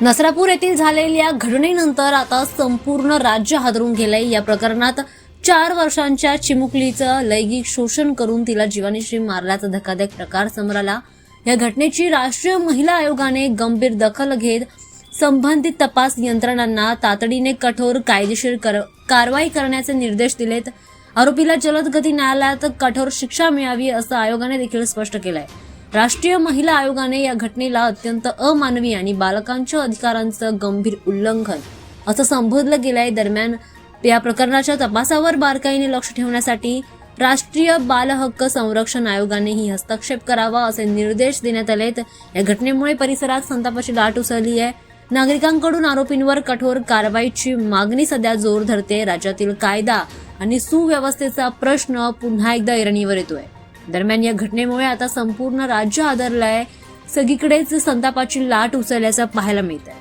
नसरापूर येथील झालेल्या घटनेनंतर आता संपूर्ण राज्य हादरून गेलंय। या प्रकरणात 4 वर्षांच्या चिमुकलीचं लैंगिक शोषण करून तिला जीवानिशी मारल्याचा धक्कादायक प्रकार समोर आला। या घटनेची राष्ट्रीय महिला आयोगाने गंभीर दखल घेत संबंधित तपास यंत्रणांना तातडीने कठोर कायदेशीर कारवाई करण्याचे निर्देश दिलेत। आरोपीला जलद गती न्यायालयात कठोर शिक्षा मिळावी असं आयोगाने देखील स्पष्ट केलंय। राष्ट्रीय महिला आयोगाने या घटनेला अत्यंत अमानवी आणि बालकांच्या अधिकारांचं गंभीर उल्लंघन असं संबोधलं गेलंय। दरम्यान या प्रकरणाच्या तपासावर बारकाईने लक्ष ठेवण्यासाठी राष्ट्रीय बाल हक्क संरक्षण आयोगानेही हस्तक्षेप करावा असे निर्देश देण्यात आलेत। या घटनेमुळे परिसरात संतापाची लाट उसळली आहे। नागरिकांकडून आरोपींवर कठोर कारवाईची मागणी सध्या जोर धरते। राज्यातील कायदा आणि सुव्यवस्थेचा प्रश्न पुन्हा एकदा ऐरणीवर येतोय। दरम्यान या घटनेमुळे आता संपूर्ण राज्य हादरलंय। सगळीकडेच संतापाची लाट उसळल्याचं पाहायला मिळतंय।